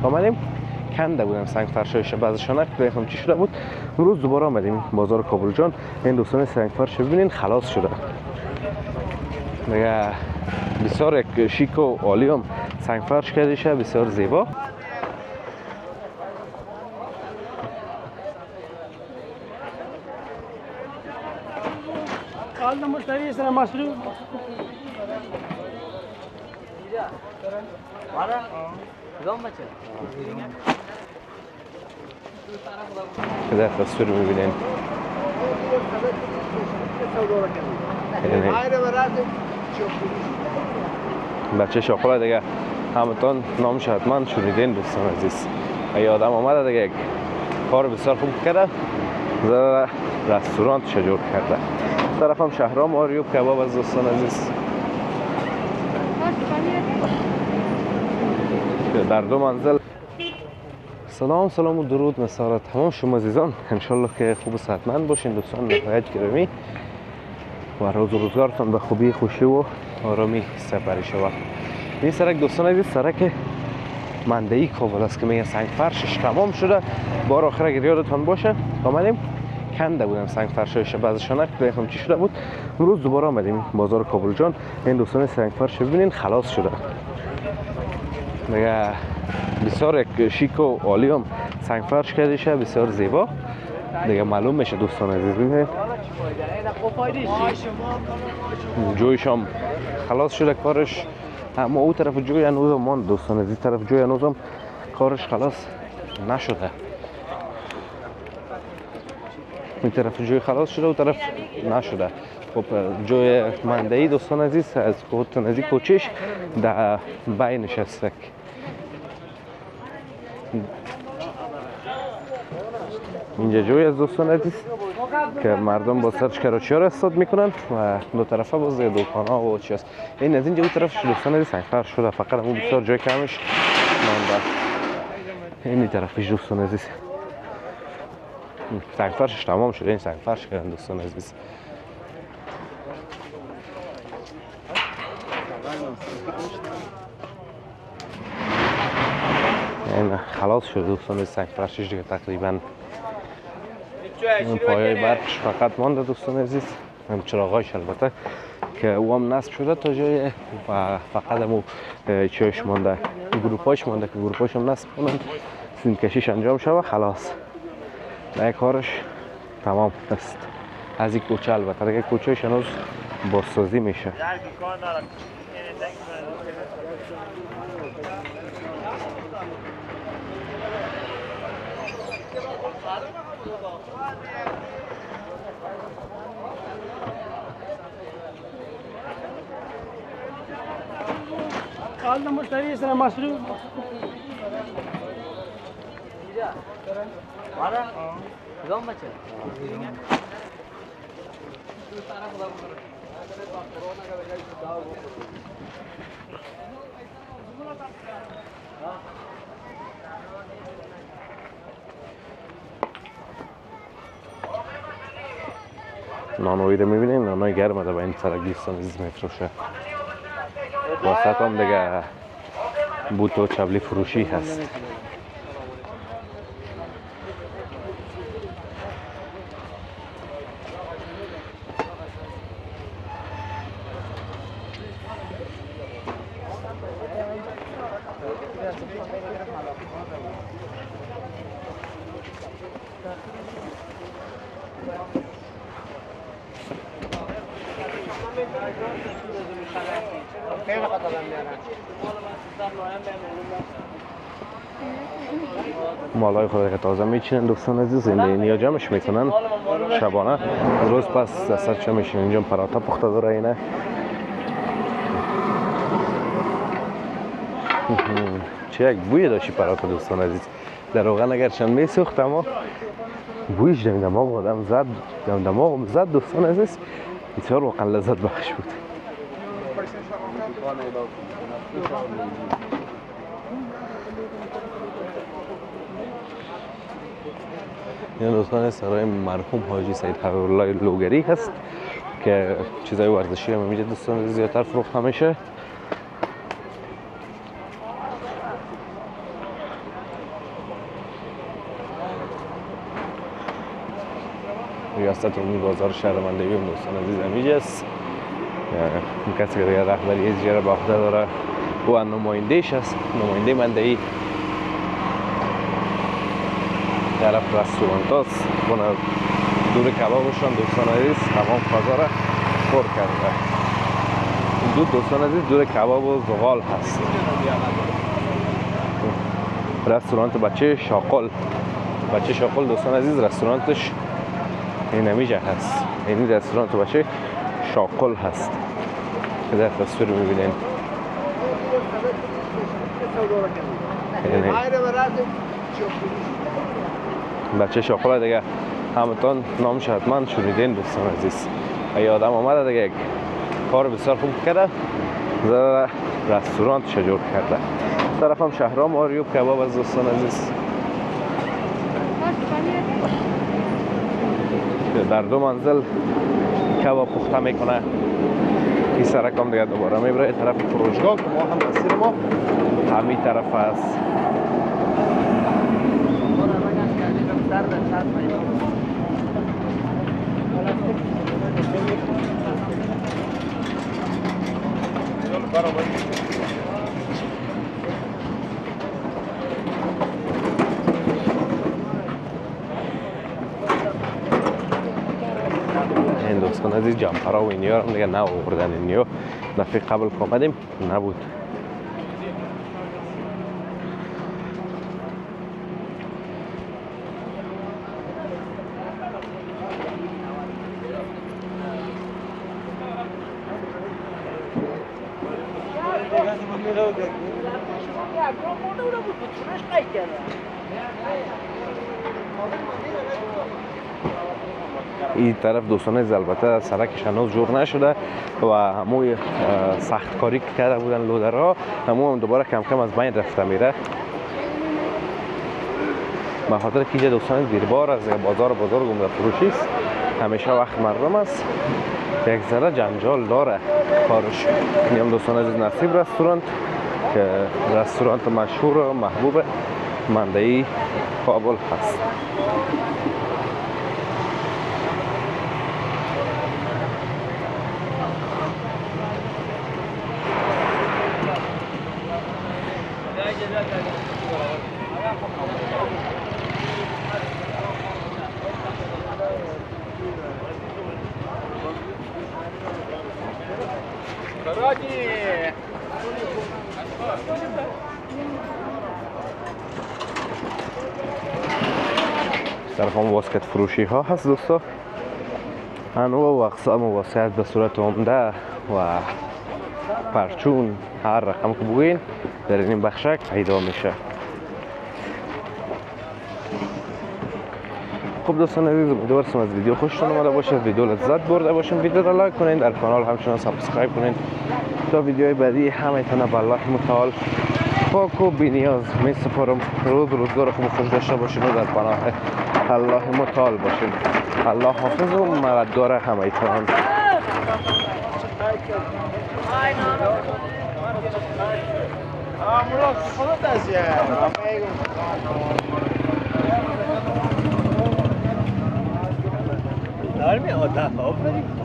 آمدیم کنده بودم سنگ فرشایش بعضشان بخوام چی شده بود. امروز دوباره آمدیم بازار کابل جان. این دوستان سنگ فرش ببینین خلاص شده دیگه، بسیار یک شیک و عالی هم سنگ فرش کرده شه، بسیار زیبا. حال مشتری سر مصروف در تصویر میبینین بچه شاکولا دیگه همتون نامش حتما شنیدین دوستان عزیز. ای آدم آمده دیگه یک کار بسیار خوب کرده، رستورانت جور کرده. طرف هم شهرام آریوب کباب از دوستان عزیز در دو منزل. سلام و درود مسار تمام شما عزیزان، انشالله که خوب و صحتمند باشین دوستان نهایت گرامی و روز و روزگارتان به خوبی، خوشی و آرامی سپری شود. این سرک دوستان عزیز سرک مندهی کابل است که میگه سنگ فرشش تمام شده. بار آخر اگر یادتان باشه آمدیم کنده بودم سنگ فرشایش بعضشان بخوام چی شده بود. امروز دوباره آمدیم بازار کابل جان. این دوستان سنگ فرش ببینین خلاص شده دیگه، بسیار یک شیک و عالی هم سنگ فرش کرده شه، بسیار زیبا دیگه. معلوم میشه دوستان عزیز ببینید جویش هم خلاص شده کارش، اما او طرف جوی هنوز هم ماند دوستان عزیز. طرف جوی هنوز هم کارش خلاص نشده. این طرف جوی خلاص شده و طرف نشده. خب جوی مندهی دوستان عزیز از خود نزدیک کوچش در بینش است. اینجا جوی از دوستان عزیز که مردم با سرچ کراچی ها را استاد میکنن و دو طرفه باز دوکان ها و چی است. این از اینجا اون طرفش دوستان عزیز سنگ فرش شده، فقط همون بسیار جای کمش مانده. این طرفش دوستان عزیز سنگ فرشش تمام شده. این سنگ فرش کردن دوستان عزیز. این خلاص شده دوستان عزیز سنگ فرشش دیگه تقریبا. این پایه برقش فقط مانده دوستان عزیز، هم چراغایش البته که او هم نصب شده تا جای و فقط همون چیش مانده، گروپاش مانده که گروپاش هم نصب کنن، سیم کشیش انجام شده خلاص دیگه کارش تمام است. از این کوچه البته دیگه کوچهش هنوز بازسازی میشه. حال مشتری سر مصروف نانویی رو میبینیم، نانوی گرمه ده به این سرک دوستان عزیز میفروشه. واسط هم دیگه بوت و چبلی فروشی هست. مالای خود که تازه میچینن دوستان عزیز، اینجا جمعش میکنن شبانه روز پس دستر چه میشین. اینجا پراتا پخته داره اینه. چه یک بوی داشتی پراتا دوستان عزیز. در روغن اگرچند میسوخت اما بویش در دماغ آدم زد، در دماغم زد دوستان عزیز. بسیار واقعا لذت بخش بود. این دوستان سرای مرحوم حاجی سید حبیبالله لوگری هست که چیزای ورزشی هم اینجا دوستان زیادتر فروخته میشه. ریاست عمومی بازار شهرمندگی دوستان عزیز اینجاست. اون کسی که دیگر رهبری از جره به عهده داره او نمایندهش است، نماینده مندهی طرف رستورانت هست. دور کبابشان دوستان عزیز تمام فضا را پر کرده. این دوستان عزیز دور کباب و زغال هست. رستورانت بچه شاقل دوستان عزیز رستورانتش این همیشه هست. این رستورانت بچه شاقل هست که در تصویر میبینین. بچه شاقل دیگه همتون نامش حتما شنیدین دوستان عزیز. اگه آدم آمده دیگه یک کار بسیار خوب کرده، رستورانت جور کرده. طرف هم شهرام آریوب کباب از دوستان عزیز در دو منزل کباب پخته میکنه. این سرک هم دیگه دوباره میبره طرف فروشگاه که ما هم مسیر ما همین طرف هست. این دوستان عزیز جمپرها و اینیا هم دیگه نه آوردن. اینیا دفعه قبل که آمدیم نبود. این طرف دوستان عزیز البته سرکش هنوز جور نشده و همون سخت کاری که کرده بودن لودرها هم دوباره کم کم از بین رفته میره. به خاطر که اینجا دوستان دیربار از بازار گمده فروشی است، همیشه وقت مردم است، یک ذره جنجال داره کارش. این هم دوستان عزیز نصیب رستورانت که رستورانت مشهور و محبوب مندهی کابل هست. طرف هم واسکت فروشی ها هست دوستا، انواع و اقسام واسکت به صورت عمده و پرچون هر رقم که بگوین در این بخشک پیدا میشه. خب دوستان عزیز امیدوارم از ویدیو خوشتون اومده باشه، ویدیو لذت برده باشین. ویدیو را لایک کنین، در کانال همچنان سابسکرایب کنین تا ویدیوهای بعدی همیتونه به الله متعال پاک و بی‌نیاز می سپارم. روزگار خوب خوش داشته باشین و در پناه الله متعال باشین. الله حافظ و مددگار همیتان. Dar mi? O da, aferin.